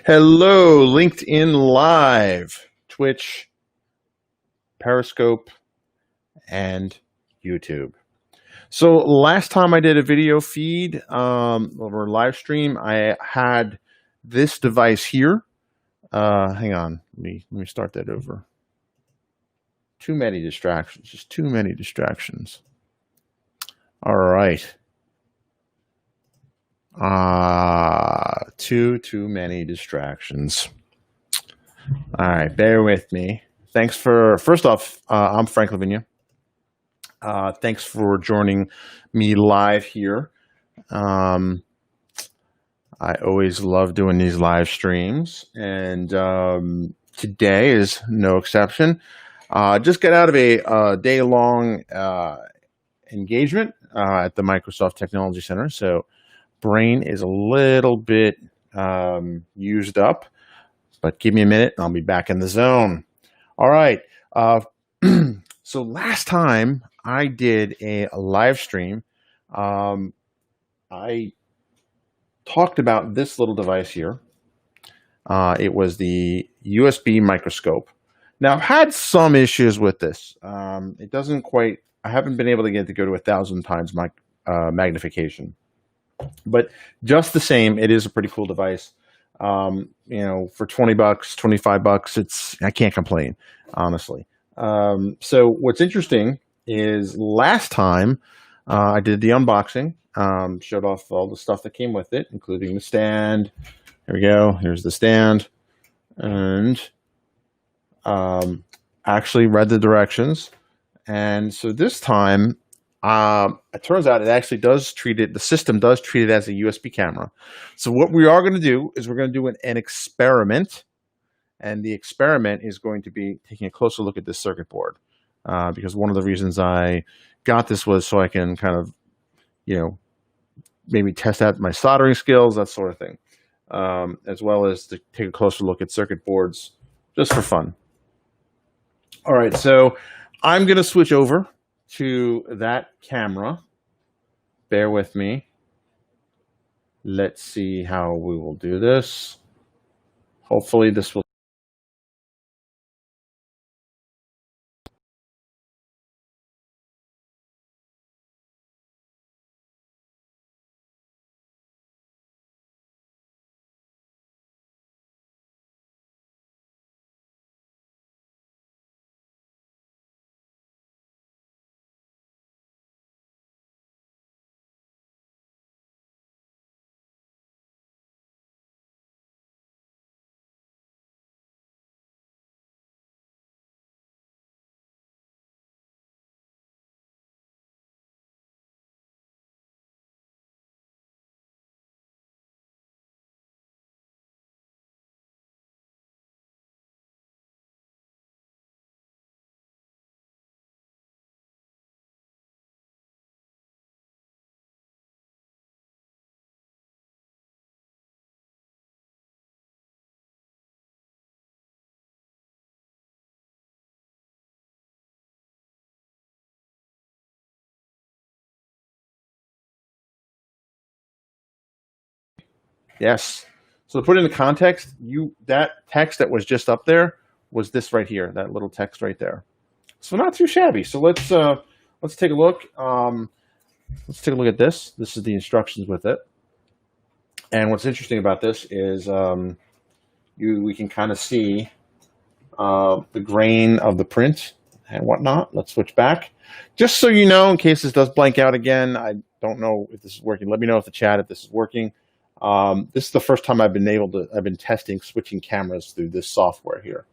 Hello, LinkedIn Live, Twitch, Periscope, and YouTube. So last time I did a video feed over live stream, I had this device here. Hang on, let me start that over. Too many distractions, just too many distractions. All right. Too many distractions. All right, bear with me. Thanks for, first off, I'm Frank Lavinia. Thanks for joining me live here. I always love doing these live streams, and today is no exception. Just got out of a day-long engagement at the Microsoft Technology Center, so brain is a little bit used up, but give me a minute, I'll be back in the zone. All right. So last time I did a live stream, I talked about this little device here. It was the USB microscope. Now I've had some issues with this. It doesn't quite, I haven't been able to get it to go to 1,000 times magnification, but just the same, it is a pretty cool device. You know, for 20 bucks, 25 bucks, I can't complain, honestly. So what's interesting is last time I did the unboxing, showed off all the stuff that came with it, including the stand. Here we go. Here's the stand. And actually read the directions. And so this time, it turns out it actually does treat it, the system does treat it as a USB camera. So what we are going to do is we're going to do an experiment. And the experiment is going to be taking a closer look at this circuit board, because one of the reasons I got this was so I can kind of, you know, maybe test out my soldering skills, that sort of thing, as well as to take a closer look at circuit boards just for fun. All right, so I'm going to switch over to that camera. Bear with me. Let's see how we will do this. Hopefully this will. Yes. So to put it into context, that text that was just up there was this right here, that little text right there. So not too shabby. So let's take a look. Let's take a look at this. This is the instructions with it. And what's interesting about this is we can kind of see the grain of the print and whatnot. Let's switch back. Just so you know, in case this does blank out again, I don't know if this is working. Let me know if the chat if this is working. This is the first time I've been testing switching cameras through this software here.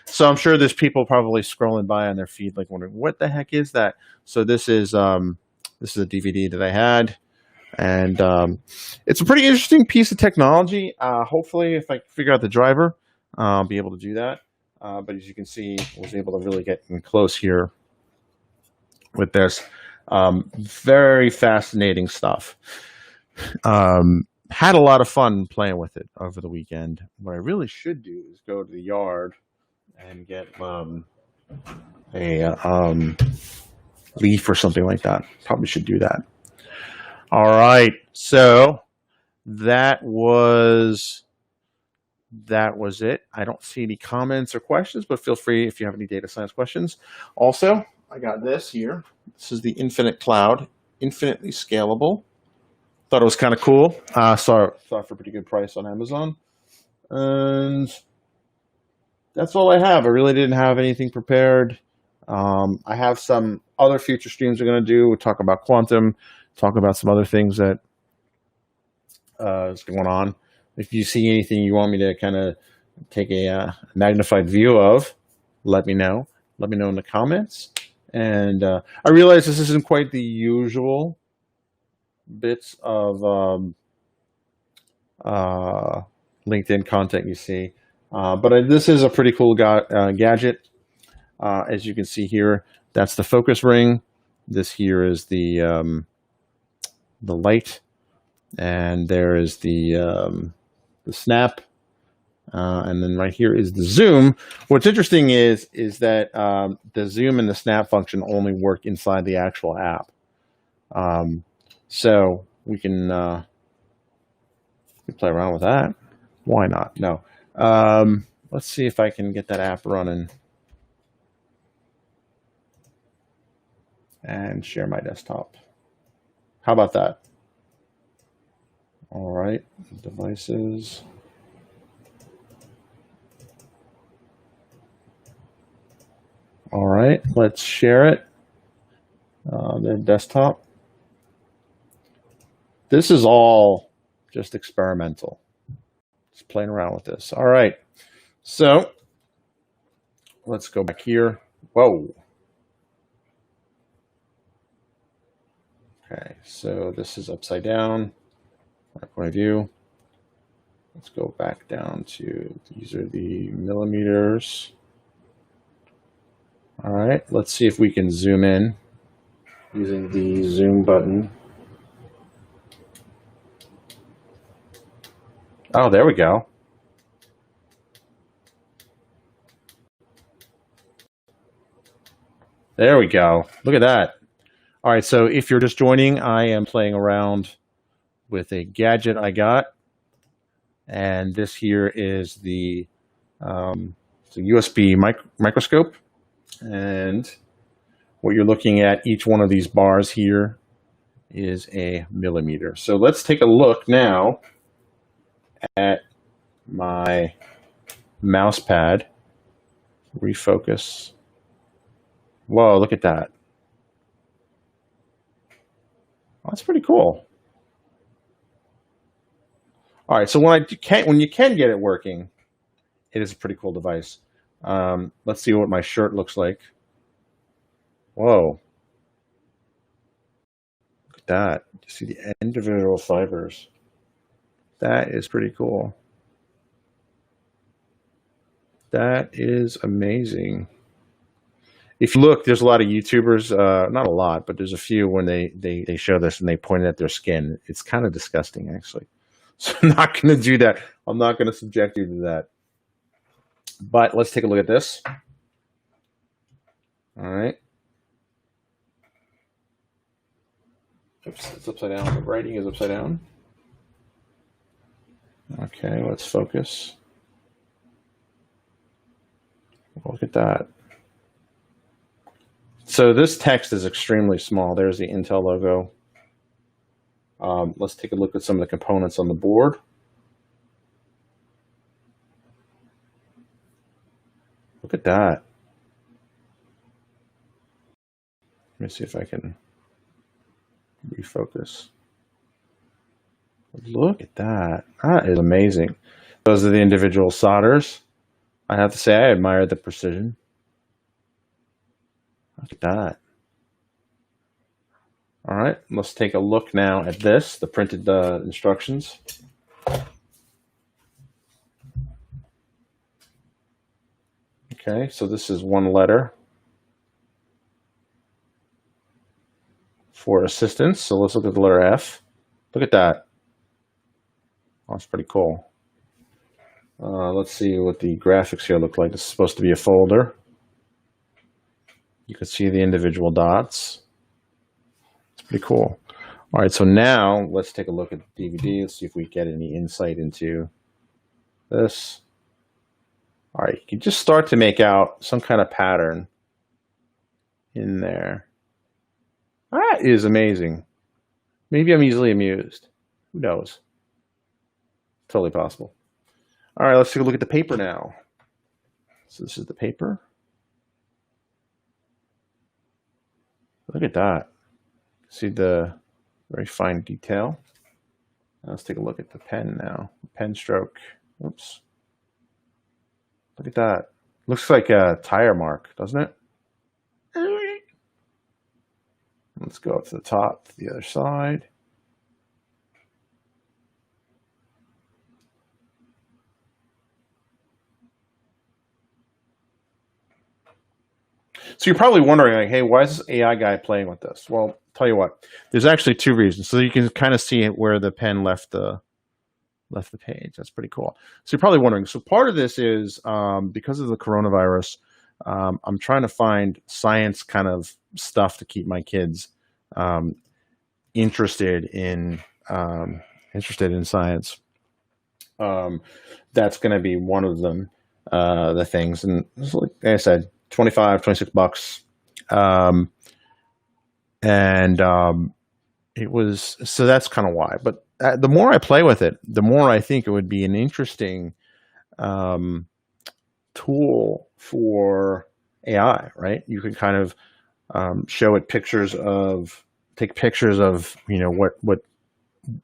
So I'm sure there's people probably scrolling by on their feed, like wondering what the heck is that. So this is a DVD that I had, and it's a pretty interesting piece of technology. Hopefully, if I figure out the driver, I'll be able to do that. But as you can see, I was able to really get in close here with this. Very fascinating stuff. Had a lot of fun playing with it over the weekend. What I really should do is go to the yard and get a leaf or something like that. Probably should do that. All right. So that was it. I don't see any comments or questions, but feel free if you have any data science questions. Also, I got this here. This is the Infinite Cloud, infinitely scalable. Thought it was kind of cool. Saw it for a pretty good price on Amazon. And that's all I have. I really didn't have anything prepared. I have some other future streams we're going to do. We'll talk about quantum, talk about some other things that is going on. If you see anything you want me to kind of take a magnified view of, let me know. Let me know in the comments. And I realize this isn't quite the usual bits of LinkedIn content you see, but this is a pretty cool gadget. As you can see here, that's the focus ring. This here is the light, and there is the snap, and then right here is the zoom. What's interesting is that the zoom and the snap function only work inside the actual app. So we can play around with that. Why not? No. Let's see if I can get that app running and share my desktop. How about that? All right, devices. All right, let's share it. The desktop. This is all just experimental. Just playing around with this. All right, so let's go back here. Whoa. Okay, so this is upside down. My point of view. Let's go back down to, these are the millimeters. All right, let's see if we can zoom in using the zoom button. Oh, there we go. There we go. Look at that. All right, so if you're just joining, I am playing around with a gadget I got. And this here is the USB microscope. And what you're looking at, each one of these bars here is a millimeter. So let's take a look now at my mouse pad. Refocus. Whoa, look at that. Oh, that's pretty cool. All right, so when you can get it working, it is a pretty cool device. Let's see what my shirt looks like. Whoa. Look at that. You see the individual fibers. That is pretty cool. That is amazing. If you look, there's a lot of YouTubers, not a lot, but there's a few when they show this and they point at their skin. It's kind of disgusting, actually. So I'm not going to do that. I'm not going to subject you to that. But let's take a look at this. All right. Oops, it's upside down. The writing is upside down. Okay, let's focus. Look at that. So this text is extremely small. There's the Intel logo. Let's take a look at some of the components on the board. Look at that. Let me see if I can refocus. Look at that. That is amazing. Those are the individual solders. I have to say, I admire the precision. Look at that. All right, let's take a look now at this, the printed instructions. Okay, so this is one letter for assistance. So let's look at the letter F. Look at that. Oh, that's pretty cool. Let's see what the graphics here look like. This is supposed to be a folder. You can see the individual dots. It's pretty cool. All right, so now let's take a look at the DVD. Let's see if we get any insight into this. All right, you can just start to make out some kind of pattern in there. That is amazing. Maybe I'm easily amused. Who knows? Totally possible. All right, let's take a look at the paper now. So this is the paper. Look at that. See the very fine detail. Now let's take a look at the pen now. Pen stroke. Oops. Look at that. Looks like a tire mark, doesn't it? Let's go up to the top, to the other side. So you're probably wondering, like, hey, why is this AI guy playing with this? Well, tell you what, there's actually two reasons. So you can kind of see where the pen left the page. That's pretty cool. So you're probably wondering. So part of this is because of the coronavirus, I'm trying to find science kind of stuff to keep my kids interested in science. That's going to be one of them, the things. And like I said, 25, 26 bucks. It was, so that's kind of why. But the more I play with it, the more I think it would be an interesting tool for AI, right? You could kind of show it take pictures of, what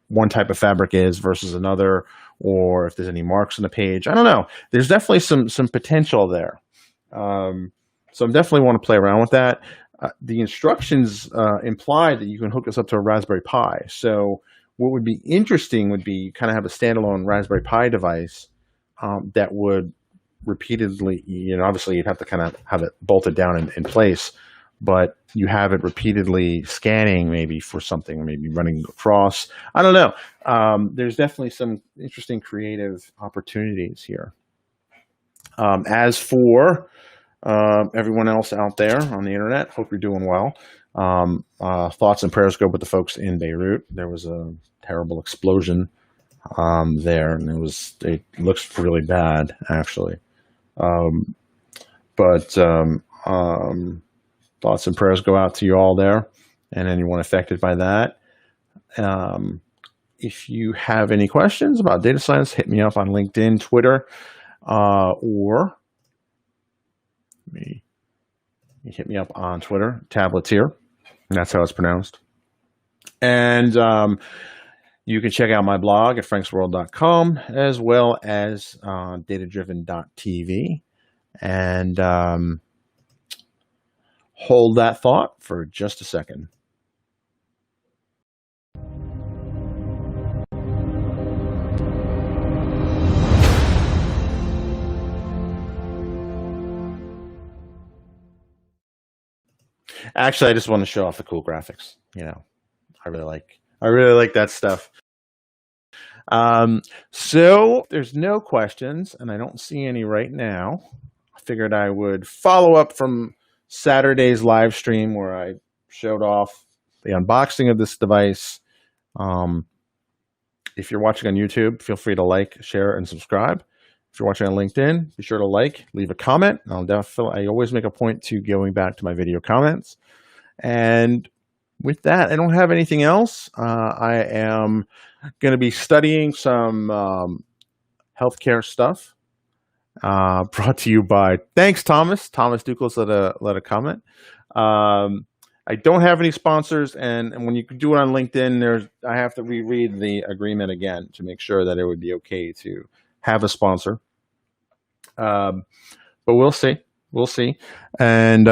one type of fabric is versus another, or if there's any marks on the page. I don't know. There's definitely some potential there. So I definitely want to play around with that. The instructions imply that you can hook this up to a Raspberry Pi. So what would be interesting would be kind of have a standalone Raspberry Pi device that would repeatedly, obviously you'd have to kind of have it bolted down in place, but you have it repeatedly scanning maybe for something, maybe running across. I don't know. There's definitely some interesting creative opportunities here. As for everyone else out there on the internet, hope you're doing well. Thoughts and prayers go with the folks in Beirut. There was a terrible explosion there, and it looks really bad, actually. But thoughts and prayers go out to you all there and anyone affected by that. If you have any questions about data science, hit me up on LinkedIn, Twitter, or you hit me up on Twitter, Tabletier. That's how it's pronounced. And you can check out my blog at franksworld.com as well as datadriven.tv. And hold that thought for just a second. Actually, I just want to show off the cool graphics. I really like that stuff. So there's no questions, and I don't see any right now. I figured I would follow up from Saturday's live stream where I showed off the unboxing of this device. If you're watching on YouTube, feel free to like, share, and subscribe. If you're watching on LinkedIn, be sure to leave a comment. I always make a point to going back to my video comments. And with that, I don't have anything else. I am going to be studying some healthcare stuff. Brought to you by, thanks, Thomas. Thomas Duclos let a comment. I don't have any sponsors, and when you do it on LinkedIn, I have to reread the agreement again to make sure that it would be okay to have a sponsor. But we'll see. We'll see. And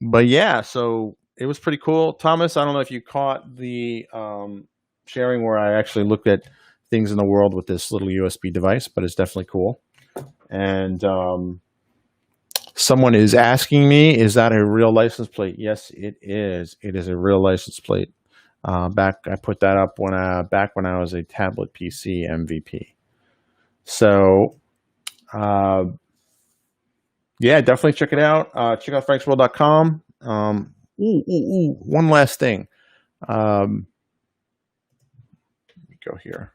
but yeah, so it was pretty cool. Thomas, I don't know if you caught the sharing where I actually looked at things in the world with this little USB device, but it's definitely cool. And someone is asking me, is that a real license plate? Yes, it is. It is a real license plate. I put that up back when I was a tablet PC MVP. So yeah, definitely check it out. Check out franksworld.com. One last thing. Let me go here.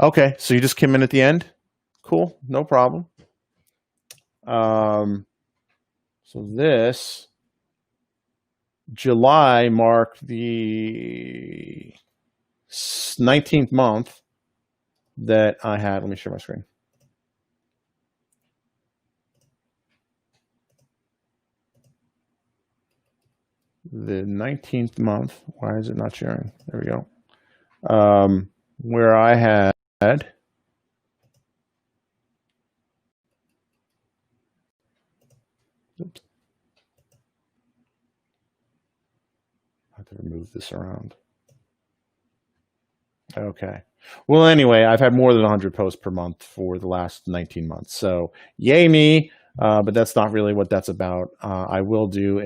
Okay, so you just came in at the end? Cool, no problem. So this July marked the 19th month that I had. Let me share my screen. The 19th month. Why is it not sharing? There we go. Where I had oops. I have to remove this around. Okay. Well, anyway, I've had more than 100 posts per month for the last 19 months. So yay me, but that's not really what that's about. I will do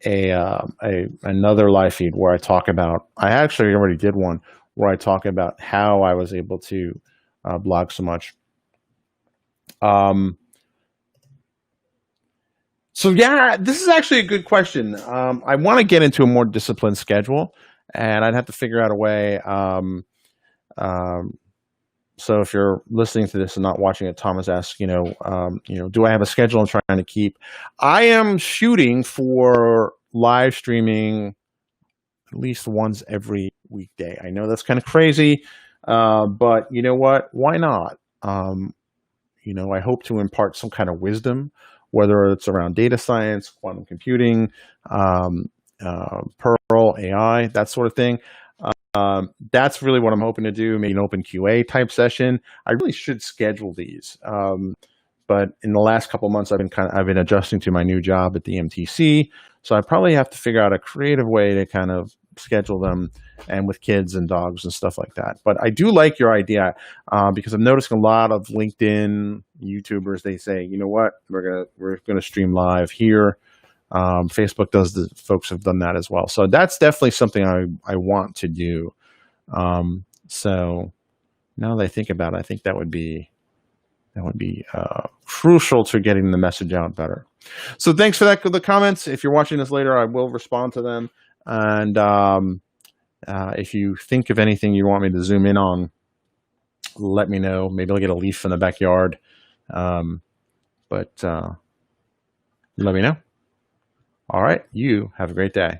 another live feed where I talk about, I actually already did one where I talk about how I was able to blog so much. So yeah, this is actually a good question. I want to get into a more disciplined schedule, and I'd have to figure out a way. So if you're listening to this and not watching it, Thomas asks, do I have a schedule I'm trying to keep? I am shooting for live streaming at least once every weekday. I know that's kind of crazy, but you know what? Why not? I hope to impart some kind of wisdom, whether it's around data science, quantum computing, Perl, AI, that sort of thing. That's really what I'm hoping to do. Maybe an open QA type session. I really should schedule these. But in the last couple of months, I've been adjusting to my new job at the MTC. So I probably have to figure out a creative way to kind of schedule them, and with kids and dogs and stuff like that. But I do like your idea because I'm noticing a lot of LinkedIn YouTubers. They say, you know what, we're gonna stream live here. Facebook does. The folks have done that as well. So that's definitely something I want to do. So now that I think about it, I think that would be crucial to getting the message out better. So thanks for the comments. If you're watching this later, I will respond to them. And if you think of anything you want me to zoom in on, let me know. Maybe I'll get a leaf in the backyard. But let me know. All right. You have a great day.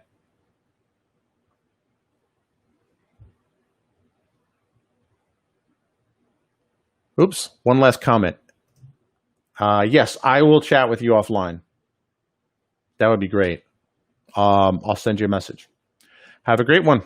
Oops. One last comment. Yes, I will chat with you offline. That would be great. I'll send you a message. Have a great one.